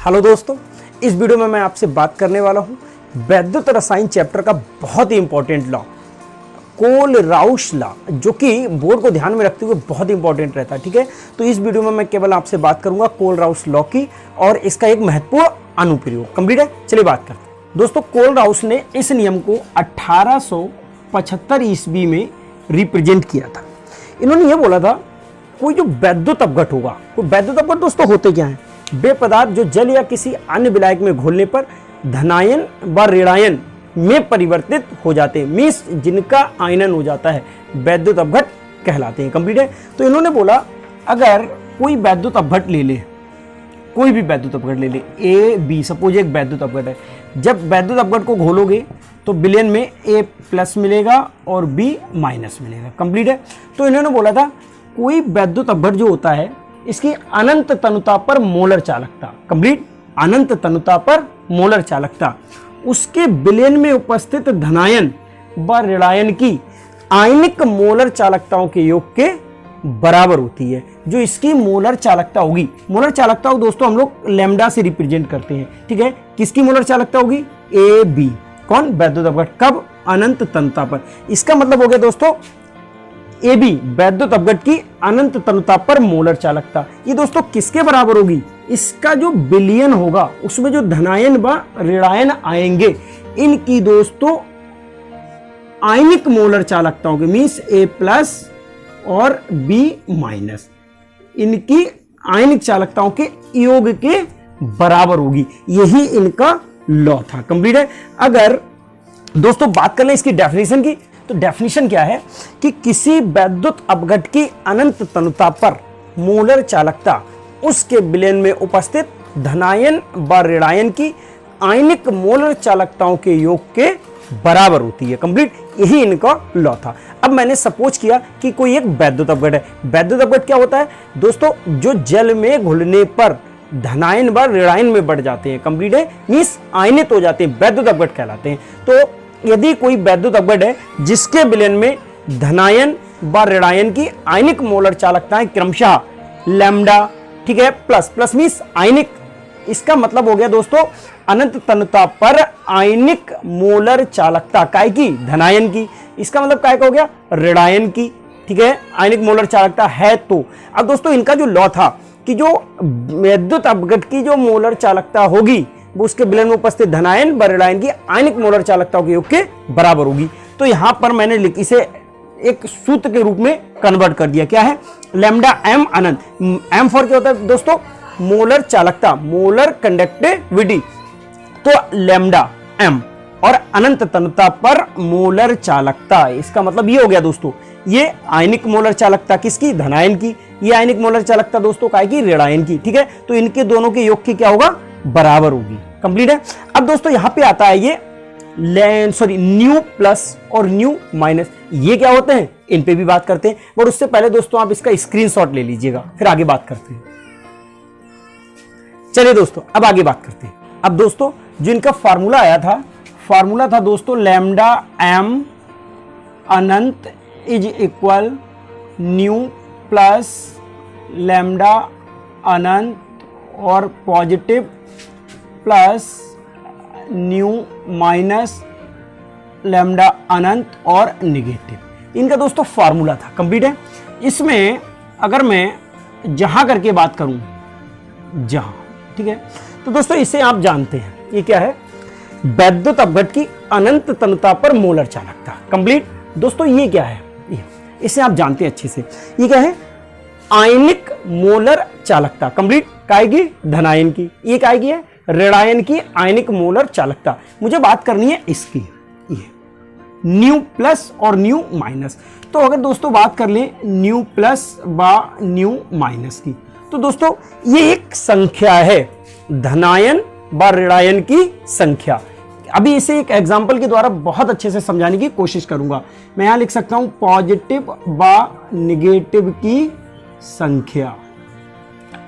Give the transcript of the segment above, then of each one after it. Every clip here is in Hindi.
हेलो दोस्तों, इस वीडियो में मैं आपसे बात करने वाला हूं वैद्युत रसायन चैप्टर का बहुत ही इंपॉर्टेंट लॉ, कोल-राउश लॉ, जो कि बोर्ड को ध्यान में रखते हुए बहुत इंपॉर्टेंट रहता है। ठीक है, तो इस वीडियो में मैं केवल आपसे बात करूंगा कोल-राउश लॉ की और इसका एक महत्वपूर्ण अनुप्रयोग। कंप्लीट है, चलिए बात करते हैं। दोस्तों, कोल-राउश ने इस नियम को 1875 ईस्वी में रिप्रेजेंट किया था। इन्होंने ये बोला था कोई जो वैद्युत अपघट होगा, कोई वैद्युत अपघट दोस्तों होते क्या हैं? वे पदार्थ जो जल या किसी अन्य विलायक में घोलने पर धनायन व ऋणायन में परिवर्तित हो जाते हैं, मीन्स जिनका आयनन हो जाता है, वैद्युत अपघट कहलाते हैं। कंप्लीट है, तो इन्होंने बोला अगर कोई वैद्युत अपघट ले ले, कोई भी वैद्युत अपघट ले ले, ए बी, सपोज एक वैद्युत अपघट है, जब वैद्युत अपघट को घोलोगे तो विलयन में ए प्लस मिलेगा और बी माइनस मिलेगा। कंप्लीट है, तो इन्होंने बोला था कोई वैद्युत अपघट जो होता है इसकी अनंत तनुता पर मोलर चालकता, कंप्लीट अनंत तनुता पर मोलर चालकता उसके विलयन में उपस्थित धनायन व ऋणायन की आयनिक मोलर चालकताओं के योग के बराबर होती है। जो इसकी मोलर चालकता होगी, मोलर चालकता दोस्तों हम लोग लैम्डा से रिप्रेजेंट करते हैं। ठीक है, किसकी मोलर चालकता होगी? A B. कौन? वैद्युत अपघट। कब? अनंत तनुता पर। इसका मतलब हो गया दोस्तों ए बी वैद्युत अपघट की अनंत तनुता पर मोलर चालकता। ये दोस्तों किसके बराबर होगी? इसका जो विलयन होगा उसमें जो धनायन व ऋणायन आएंगे, इनकी दोस्तों आयनिक मोलर चालकताओं के, मीन्स ए प्लस और बी माइनस, इनकी आयनिक चालकताओं के योग के बराबर होगी। यही इनका लॉ था। कंप्लीट है। अगर दोस्तों बात कर लें इसकी डेफिनेशन की, तो डेफिनेशन क्या है कि किसी वैद्युत अपघट की अनंत तनुता पर मोलर चालकता उसके विलयन में उपस्थित धनायन व ऋणायन की आयनिक मोलर चालकताओं के योग के बराबर होती है। कंप्लीट, यही इनका लॉ था। अब मैंने सपोज किया कि कोई एक वैद्युत अपघट है। वैद्युत अपघट क्या होता है दोस्तों? जो जल में घुलने पर धनायन व ऋणायन में बढ़ जाते हैं। कंप्लीट है, मींस आयनित हो जाते हैं, वैद्युत अपघट कहलाते हैं। तो यदि कोई वैद्युत अपघट है जिसके विलयन में धनायन व ऋणायन की आयनिक मोलर चालकताएं क्रमशः लैम्डा, ठीक है, प्लस, प्लस मींस आयनिक, इसका मतलब हो गया दोस्तों अनंत तनुता पर आयनिक मोलर चालकता काय की? धनायन की। इसका मतलब काय का हो गया? ऋणायन की। ठीक है, आयनिक मोलर चालकता है। तो अब दोस्तों इनका जो लॉ था कि जो वैद्युत अपघट की जो मोलर चालकता होगी वो उसके विलयन में उपस्थित धनायन व ऋणायन की आयनिक मोलर चालकताओं के योग के बराबर होगी। तो यहां पर मैंने इसे एक सूत्र के रूप में कन्वर्ट कर दिया। क्या है? लैम्डा एम अनंत। एम फॉर क्या होता है दोस्तों? मोलर चालकता, मोलर कंडक्टिविटी। तो लैम्डा एम और अनंत तनुता पर मोलर चालकता, इसका मतलब ये हो गया दोस्तों, ये आयनिक मोलर चालकता किसकी? धनायन की। ये आयनिक मोलर चालकता दोस्तों काय की? ऋणायन की। ठीक है, तो इनके दोनों के योग की क्या होगा? बराबर होगी। कंप्लीट है। अब दोस्तों यहां पे आता है ये न्यू प्लस और न्यू माइनस, ये क्या होते हैं इन पे भी बात करते हैं। बट उससे पहले दोस्तों आप इसका स्क्रीनशॉट ले लीजिएगा, फिर आगे बात करते हैं। चलिए दोस्तों अब आगे बात करते हैं। अब दोस्तों जो इनका फार्मूला आया था, फार्मूला था दोस्तों लैम्डा एम अनंत is equal nu plus lambda अनंत और positive plus nu minus lambda अनंत और निगेटिव, इनका दोस्तों फार्मूला था। कंप्लीट है। इसमें अगर मैं जहां करके बात करूं, जहां, ठीक है, तो दोस्तों इसे आप जानते हैं ये क्या है? वैद्युत अपघट की अनंत तनुता पर मोलर चालकता। कंप्लीट दोस्तों ये क्या है? इसे आप जानते हैं अच्छे से। ये क्या है? आयनिक मोलर चालकता। कंप्लीट, काय की? धनायन की। ये काय की है? ऋणायन की आयनिक मोलर चालकता। मुझे बात करनी है इसकी, ये न्यू प्लस और न्यू माइनस। तो अगर दोस्तों बात कर लें न्यू प्लस व न्यू माइनस की, तो दोस्तों ये एक संख्या है, धनायन व ऋणायन की संख्या। अभी इसे एक एग्जांपल के द्वारा बहुत अच्छे से समझाने की कोशिश करूंगा। मैं यहां लिख सकता हूं पॉजिटिव व निगेटिव की संख्या।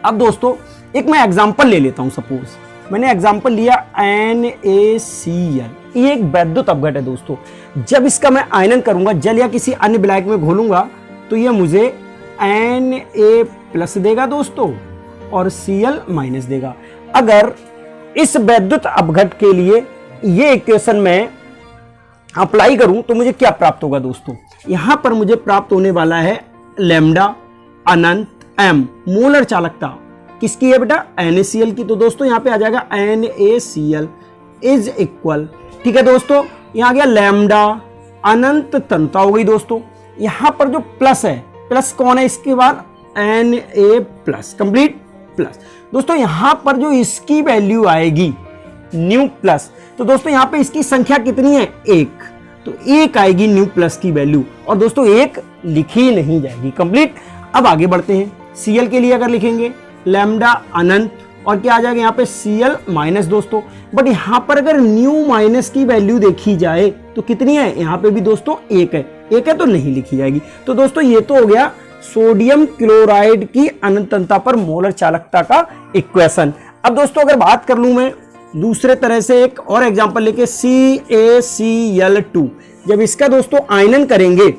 अब दोस्तों एक मैं एग्जांपल ले लेता हूं। सपोज मैंने एग्जांपल लिया NaCl, ये एक वैद्युत अपघट है दोस्तों। जब इसका मैं आयनन करूंगा, जल या किसी अन्य विलायक में घोलूंगा, तो ये मुझे Na प्लस देगा दोस्तों और Cl माइनस देगा। अगर इस वैद्युत अपघट के लिए ये इक्वेशन में अप्लाई करूं तो मुझे क्या प्राप्त होगा दोस्तों? यहां पर मुझे प्राप्त होने वाला है लैम्डा अनंत m मोलर चालकता किसकी है बेटा? NaCl की। तो दोस्तों यहां पे आ जाएगा NaCl इज इक्वल, ठीक है दोस्तों, यहां आ गया लैम्डा अनंत तन्यता हो गई दोस्तों। यहां पर जो प्लस है, प्लस कौन है इसके बाद? Na plus, complete plus. दोस्तों यहां पर जो इसकी वैल्यू आएगी न्यू प्लस, तो दोस्तों यहां पे इसकी संख्या कितनी है? 1, तो 1 आएगी न्यू प्लस की वैल्यू, और दोस्तों 1 लिखी नहीं जाएगी, कंप्लीट। अब आगे बढ़ते हैं, Cl के लिए अगर लिखेंगे लैम्डा अनंत, और क्या आ जाएगा यहाँ पे? Cl माइनस दोस्तों। बट यहाँ पर अगर न्यू माइनस की वैल्यू देखी जाए तो कितनी है? यहाँ पे भी दोस्तों 1 है, 1 है तो नहीं लिखी जाएगी। तो दोस्तों ये तो हो गया सोडियम क्लोराइड की अनंतता पर मोलर चालकता का इक्वेशन। अब दोस्तों अगर बात कर लूं मैं दूसरे तरह से, एक और एग्जांपल लेके CaCl2, जब इसका दोस्तों आयनन करेंगे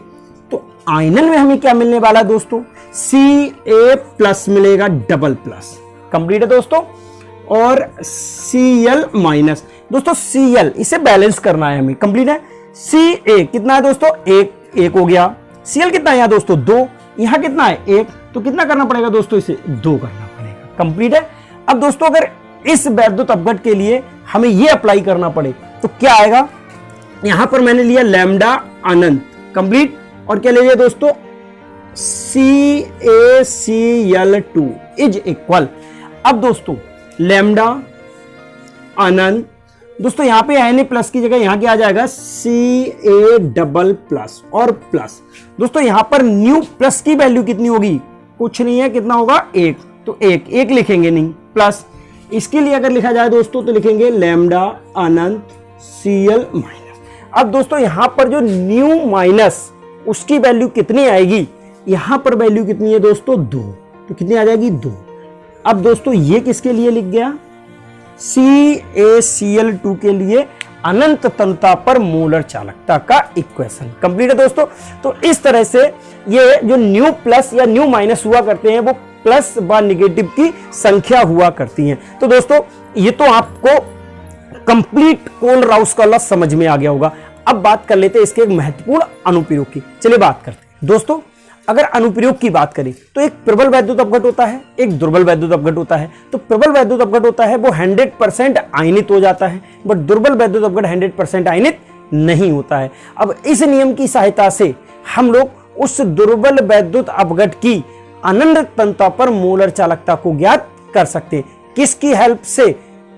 तो आयनन में हमें क्या मिलने वाला है दोस्तों? Ca प्लस मिलेगा, डबल प्लस, कंप्लीट है दोस्तों। और Cl माइनस, दोस्तों Cl इसे बैलेंस करना है हमें, कंप्लीट है। Ca कितना है दोस्तों? 1 हो गया। Cl कितना है यहाँ दोस्तों? 2, यहाँ कितना है? 1, तो कितना करना पड़ेगा दोस्तों? इसे 2 करना पड़ेगा, कंप्लीट है। अब दोस्तों अगर इस वैद्युत अपघट के लिए हमें ये अप्लाई करना पड़े तो क्या आएगा? यहां पर मैंने लिया लैम्डा अनंत, कंप्लीट, और क्या ले लिया दोस्तों? CaCl2 इज इक्वल, अब दोस्तों लैम्डा अनंत, दोस्तों यहां पे Na प्लस की जगह यहां क्या आ जाएगा? Ca डबल प्लस और प्लस। दोस्तों यहां पर न्यू प्लस की वैल्यू कितनी होगी? कुछ नहीं है, कितना होगा? 1, तो 1 लिखेंगे नहीं, प्लस। इसके लिए अगर लिखा जाए दोस्तों तो लिखेंगे लैम्डा अनंत Cl माइनस। अब दोस्तों यहां पर जो न्यू माइनस उसकी वैल्यू कितनी आएगी? यहां पर वैल्यू कितनी है दोस्तों? 2, तो कितनी आ जाएगी? 2। अब दोस्तों ये किसके लिए लिख गया? CaCl2 के लिए अनंत तन्यता पर मोलर चालकता का इक्वेशन, कंप्लीट है दोस्तों। तो इस तरह से ये जो न्यू प्लस या न्यू माइनस हुआ करते हैं वो प्लस व निगेटिव की संख्या हुआ करती हैं। तो दोस्तों ये तो आपको कंप्लीट कोल-राउस का लॉ समझ में आ गया होगा। अब बात कर लेते हैं इसके एक महत्वपूर्ण अनुप्रयोग की। चलिए बात करते हैं दोस्तों। अगर अनुप्रयोग की बात करें तो एक प्रबल वैद्युत अपघट होता है, एक दुर्बल वैद्युत अपघट होता है। तो प्रबल वैद्युत अपघट होता है वो 100% आयनित हो जाता है, बट दुर्बल वैद्युत अपघट 100% आयनित नहीं होता है। अब इस नियम की सहायता से हम लोग उस दुर्बल वैद्युत अपघट की अनंत तन्यता पर मोलर चालकता को ज्ञात कर सकते हैं। किसकी हेल्प से?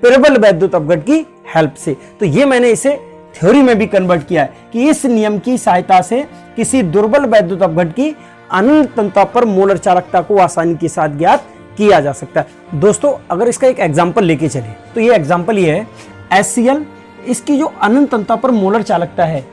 प्रबल वैद्युत अपघट की हेल्प से। तो ये मैंने इसे थ्योरी में भी कन्वर्ट किया है कि इस नियम की सहायता से किसी दुर्बल वैद्युत अपघट की अनंत तन्यता पर मोलर चालकता को आसानी के साथ ज्ञात किया जा सकता है। दोस्तों अगर इसका एक एग्जांपल लेके चले तो ये एग्जांपल ये है HCl, इसकी जो अनंत तन्यता पर मोलर चालकता है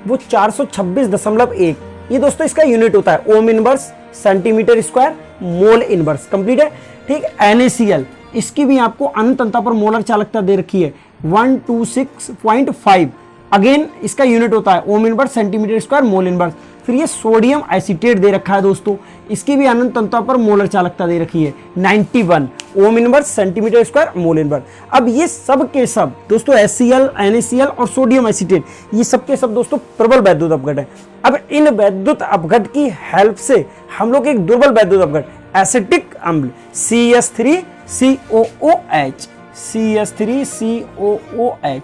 वो 426.1, ये दोस्तों इसका यूनिट होता है ohm inverse centimetre square mole inverse, complete है, ठीक। NaCl, इसकी भी आपको अनंत तन्यता पर मोलर चालकता दे रखी है 126.5, अगेन इसका यूनिट होता है ohm inverse centimetre square mole inverse. फिर ये सोडियम एसीटेट दे रखा है दोस्तों, इसकी भी अनंत तन्यता पर मोलर चालकता दे रखी है 91 ohm inverse centimetre square mole inverse. अब ये सब के सब दोस्तों HCl, NaCl और सोडियम एसीटेट, ये सब के सब दोस्तों प्रबल वैद्युत अपघट है। अब इन वैद्युत अपघट की हेल्प से हम लोग एक दुर्बल वैद्युत अपघट एसिटिक अम्ल CH3COOH,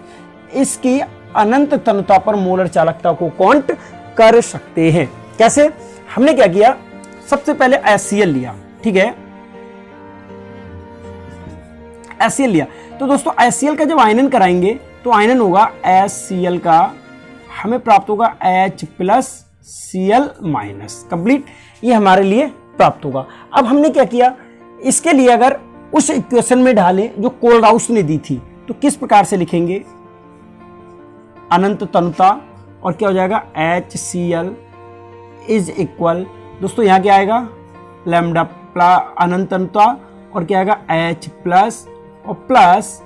इसकी अनंत तन्यता पर मोलर चालकता को काउंट कर सकते हैं। कैसे? हमने क्या किया, सबसे पहले HCl लिया, ठीक है, HCl लिया। तो दोस्तों HCl का जब आयनन कराएंगे तो आयनन होगा HCl का, हमें प्राप्त होगा H+Cl-, कंप्लीट, ये हमारे लिए प्राप्त होगा। अब हमने क्या किया, इसके लिए अगर उस इक्वेशन में डालें जो कोल-राउस ने दी थी तो किस प्रकार से लिखेंगे, अनंत तन्यता और क्या हो जाएगा HCl इज इक्वल, दोस्तों यहाँ क्या आएगा लैम्डा अनंत तन्यता और क्या आएगा H प्लस और प्लस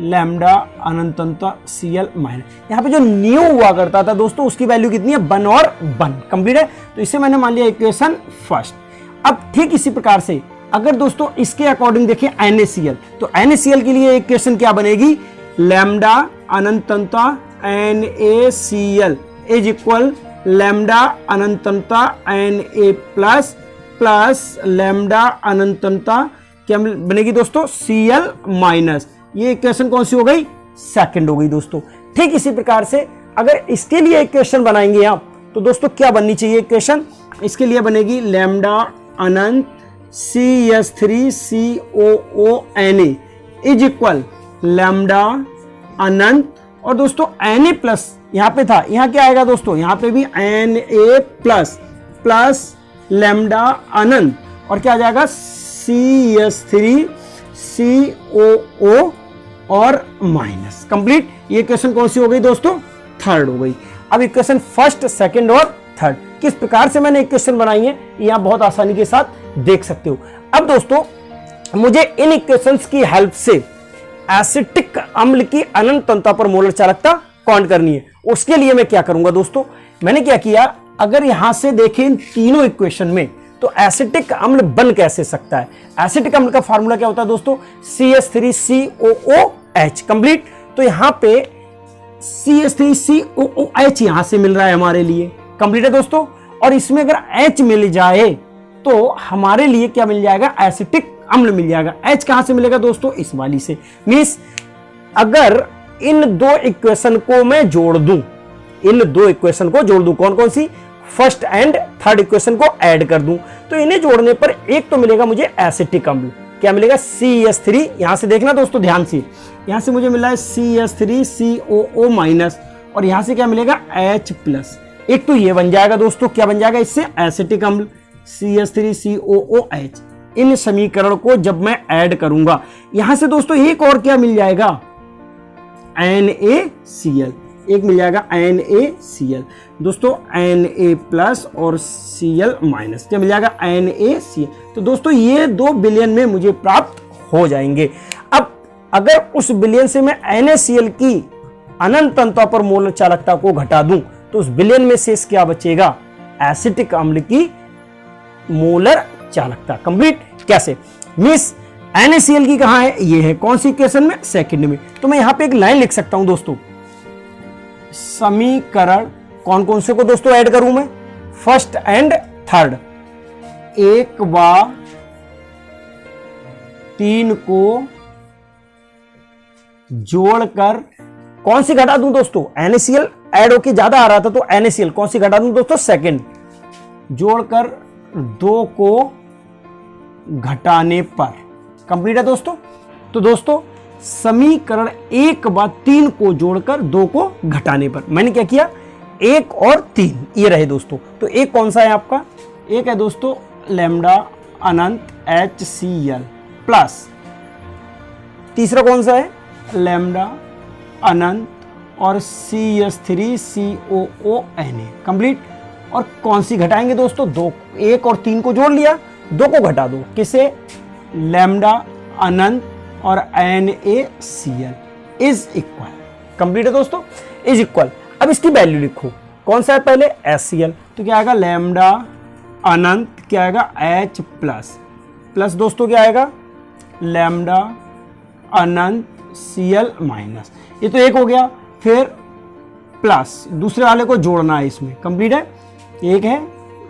लैम्डा अनंत तन्यता Cl माइनस। यहाँ पे जो न्यू हुआ करता था दोस्तों उसकी वैल्यू कितनी है 1 और 1, कंप्लीट है। तो इसे मैंने मान लिया इक्वेशन फर्स्ट। अब ठीक इसी प्रकार से अगर दोस्तों इसके अकॉर्डिंग देखें NaCl, तो NaCl के लिए इक्वेशन क्या बनेगी, लैम्डा अनंतता NaCl इज इक्वल लैम्डा अनंतता Na प्लस प्लस लैम्डा अनंतता क्या बनेगी दोस्तों, Cl माइनस। ये इक्वेशन कौन सी हो गई, सेकंड हो गई दोस्तों। ठीक इसी प्रकार से अगर इसके लिए इक्वेशन बनाएंगे आप, तो दोस्तों क्या बननी चाहिए इक्वेशन, इसके लिए बनेगी लैम्डा अनंत CH3COONa इज इक्वल लैम्डा अनंत, और दोस्तों Na प्लस यहां पे था, यहां क्या आएगा दोस्तों, यहां पे भी Na प्लस प्लस लैम्डा अनंत, और क्या आ जाएगा CH3COO और माइनस। कंप्लीट। ये इक्वेशन कौन सी हो गई दोस्तों, थर्ड हो गई। अब इक्वेशन फर्स्ट, सेकंड और थर्ड किस प्रकार से मैंने इक्वेशन बनाई है, ये आप बहुत आसानी के साथ देख सकते हो। अब दोस्तों मुझे इन इक्वेशंस की हेल्प से एसिटिक अम्ल की अनंतता पर मोलर चालकता कौन करनी है, उसके लिए मैं क्या करूंगा दोस्तों, मैंने क्या किया, अगर यहां से देखें इन तीनों इक्वेशन में, तो एसिटिक अम्ल बन कैसे सकता है। एसिटिक अम्ल का फार्मूला क्या होता है दोस्तों, CH3COOH। कंप्लीट। तो यहां पे CH3COOH यहां से मिल रहा है हमारे लिए, कंप्लीट है दोस्तों। और इसमें अगर H मिल जाए तो हमारे लिए क्या मिल जाएगा, एसिटिक अम्ल मिल जाएगा। H कहां से मिलेगा दोस्तों, इस वाली से। मींस अगर इन दो इक्वेशन को मैं जोड़ दूं, इन दो इक्वेशन को जोड़ दूं, कौन कौन सी, फर्स्ट एंड थर्ड इक्वेशन को ऐड कर दूं, तो इन्हें जोड़ने पर एक तो मिलेगा मुझे एसिटिक अम्ल, क्या मिलेगा, CH3। यहां से देखना दोस्तों ध्यान से, यहां से मुझे मिला है CH3COO माइनस, और यहां से क्या मिलेगा, H प्लस। एक तो ये बन जाएगा दोस्तों, क्या बन जाएगा इससे, एसिटिक अम्ल CH3COOH। इन समीकरण को जब मैं ऐड करूंगा, यहां से दोस्तों एक और क्या मिल जाएगा, NaCl, एक मिल जाएगा NaCl दोस्तों, Na प्लस और Cl माइनस, क्या मिल जाएगा, NaCl। तो दोस्तों ये 2 बिलियन में मुझे प्राप्त हो जाएंगे। अब अगर उस बिलियन से मैं NaCl की अनंतता पर मोलर चालकता को घटा दूं, तो उस बिलियन में शेष क्या बचेगा, एसिटिक अम्ल की मोलर चालकता। कंप्लीट। कैसे, मिस NaCl की कहां है, ये है कौन सी इक्वेशन में, सेकंड में। तो मैं यहां पे एक लाइन लिख सकता हूं दोस्तों, समीकरण कौन कौन से को दोस्तों ऐड करूं मैं, फर्स्ट एंड थर्ड, 1 व 3 को जोड़कर कौन सी घटा दूं दोस्तों, NaCl ऐड होके ज्यादा आ रहा था, तो NaCl कौन सी घटा दूं दोस्तों, सेकंड, जोड़कर 2 को घटाने पर। कंप्लीट है दोस्तों। तो दोस्तों समीकरण 1 व 3 को जोड़कर 2 को घटाने पर मैंने क्या किया, 1 और 3 ये रहे दोस्तों। तो एक कौन सा है आपका, एक है दोस्तों लैम्डा अनंत HCl प्लस, तीसरा कौन सा है, लैम्डा अनंत और CH3COONa। कंप्लीट। और कौन सी घटाएंगे दोस्तों, 2, 1 और 3 को जोड़ लिया, 2 को घटा दो, किसे, लैम्डा अनंत और NaCl इज इक्वल। कंप्लीट है दोस्तों, इज इक्वल। अब इसकी वैल्यू लिखो, कौन सा है पहले, HCl, तो क्या आएगा, लैम्डा अनंत क्या आएगा, H प्लस प्लस दोस्तों क्या आएगा, लैम्डा अनंत Cl माइनस। ये तो एक हो गया, फिर प्लस दूसरे वाले को जोड़ना है इसमें। कंप्लीट है, एक है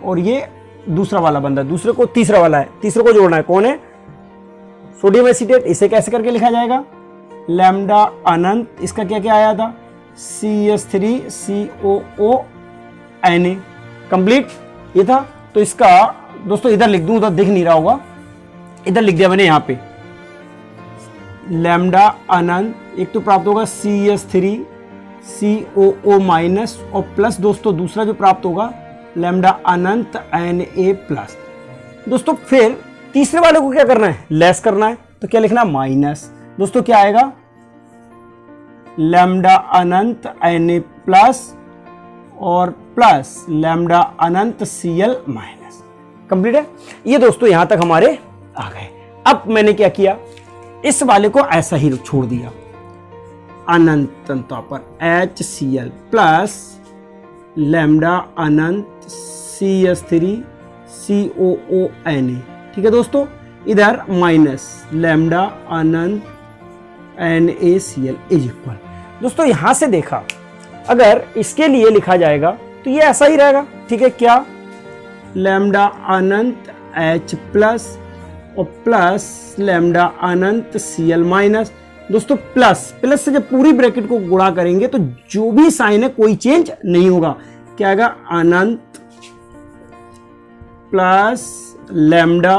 और ये दूसरा वाला बंदा, दूसरे को तीसरा वाला है, तीसरे को जोड़ना है, कौन है, सोडियम एसीटेट। इसे कैसे करके लिखा जाएगा, लैम्डा अनंत, इसका क्या क्या आया था, CH3COONa। कंप्लीट ये था। तो इसका दोस्तों इधर लिख दूं, उधर दिख नहीं रहा होगा, इधर लिख दिया मैंने यहाँ पे, लैम्डा अनंत एक तो प्राप्त होगा CH3COO माइनस, और प्लस दोस्तों दूसरा जो प्राप्त होगा लैम्डा अनंत Na प्लस। दोस्तों फिर तीसरे वाले को क्या करना है, लेस करना है, तो क्या लिखना, माइनस। दोस्तों क्या आएगा, लैम्डा अनंत Na प्लस और प्लस लैम्डा अनंत Cl माइनस। कंप्लीट है। ये दोस्तों यहां तक हमारे आ गए। अब मैंने क्या किया, इस वाले को ऐसा ही छोड़ दिया, अनंतता पर HCl प्लस लैम्डा अनंत CH3COONa। ठीक है दोस्तों, इधर minus lambda Anant NaCl is equal. दोस्तों यहां से देखा, अगर इसके लिए लिखा जाएगा तो ये ऐसा ही रहेगा, ठीक है। क्या? लैम्डा अनंत H प्लस और प्लस लैम्डा अनंत Cl माइनस। दोस्तों प्लस प्लस से जब पूरी ब्रैकेट को गुणा करेंगे तो जो भी साइन है कोई चेंज नहीं होगा। क्या आएगा? अनंत प्लस लैम्डा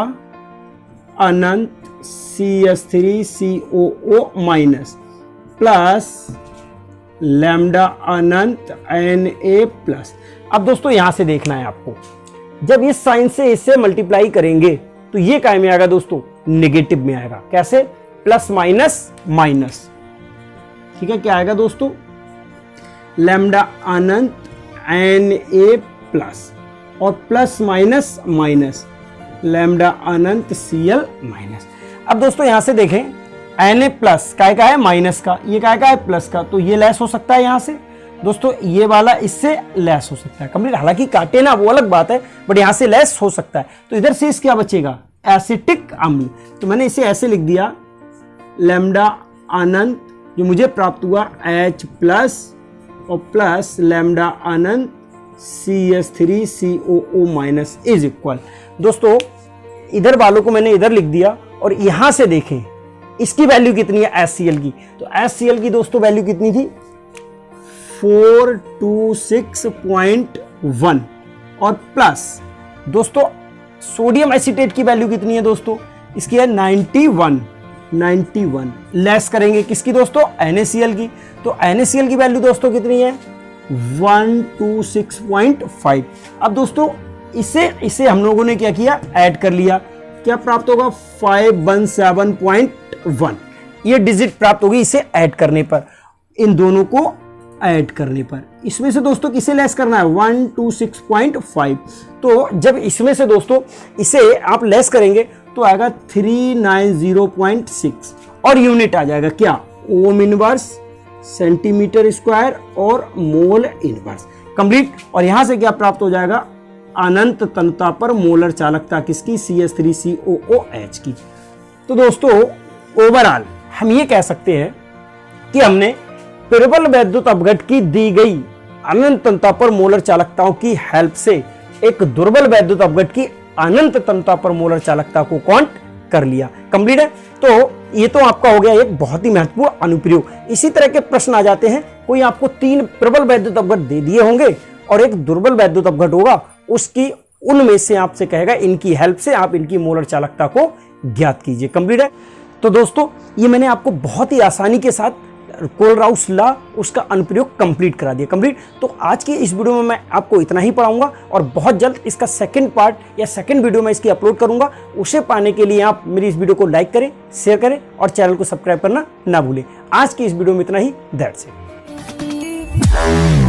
अनंत CH3COO माइनस प्लस लैम्डा अनंत Na प्लस। अब दोस्तों यहां से देखना है आपको, जब इस साइन से इससे मल्टीप्लाई करेंगे तो ये काय में आएगा दोस्तों? नेगेटिव में आएगा। कैसे? प्लस माइनस माइनस, ठीक है। क्या आएगा दोस्तों? लैम्डा अनंत Na प्लस और प्लस माइनस माइनस लैम्डा अनंत Cl माइनस। अब दोस्तों यहां से देखें, Na प्लस काय का है? माइनस का। ये काय का है? प्लस का। तो ये लेस हो सकता है यहां से दोस्तों, ये वाला इससे लेस हो सकता है कंप्लीट। हालांकि काटे ना वो अलग बात है, बट यहां से लेस हो सकता है। तो इधर से क्या बचेगा? एसिटिक अम्ल। तो मैंने इसे ऐसे लिख दिया, लैम्डा अनंत जो मुझे प्राप्त हुआ H प्लस और plus lambda Anant CH3COO minus is equal. दोस्तों इधर वालों को मैंने इधर लिख दिया और यहां से देखें इसकी वैल्यू कितनी है HCl की। तो HCl की दोस्तों वैल्यू कितनी थी? 426.1 और प्लस दोस्तों सोडियम एसीटेट की वैल्यू कितनी है दोस्तों? इसकी है 91 लेस करेंगे किसकी दोस्तों? NaCl की। तो NaCl की वैल्यू दोस्तों कितनी है? 126.5। अब दोस्तों इसे हम लोगों ने क्या किया? ऐड कर लिया। क्या प्राप्त होगा? 517.1। ये डिजिट प्राप्त होगी इसे ऐड करने पर, इन दोनों को ऐड करने पर। इसमें से दोस्तों किसे लेस करना है? 126.5। तो जब इसमें से दोस्तों इसे आप लेस करेंगे तो आएगा 390.6 और यूनिट आ जाएगा क्या? ओम इनवर्स, सेंटीमीटर स्क्वायर और मोल इनवर्स कंप्लीट। और यहां से क्या प्राप्त हो जाएगा? अनंत तन्यता पर मोलर चालकता किसकी? CH3COOH की। तो दोस्तों ओवरऑल हम ये कह सकते हैं कि हमने प्रबल वैद्युत अपघट की दी गई अनंत तन्यता पर मोलर चालकताओं की हेल्प से एक दुर्बल वैद्युत अपघट की अनंत तन्यता पर मोलर चालकता को काउंट कर लिया। कंप्लीट है। तो ये तो आपका हो गया एक बहुत ही महत्वपूर्ण अनुप्रयोग। इसी तरह के प्रश्न आ जाते हैं, कोई आपको 3 प्रबल वैद्युत अपघट दे दिए होंगे और एक दुर्बल वैद्युत अपघट होगा, उसकी उनमें से आपसे कहेगा इनकी हेल्प से आप इनकी मोलर चालकता को ज्ञात कीजिए। कंप्लीट है। तो दोस्तों ये मैंने आपको बहुत ही आसानी के साथ कोलराउस लॉ उसका अनुप्रयोग कंप्लीट करा दिया। कंप्लीट। तो आज की इस वीडियो में मैं आपको इतना ही पढ़ाऊंगा और बहुत जल्द इसका सेकंड पार्ट या सेकंड वीडियो मैं इसकी अपलोड करूंगा। उसे पाने के लिए आप मेरी इस वीडियो को लाइक करें, शेयर करें और चैनल को सब्सक्राइब करना ना भूलें। आज की इस वीडियो में इतना ही। That's it.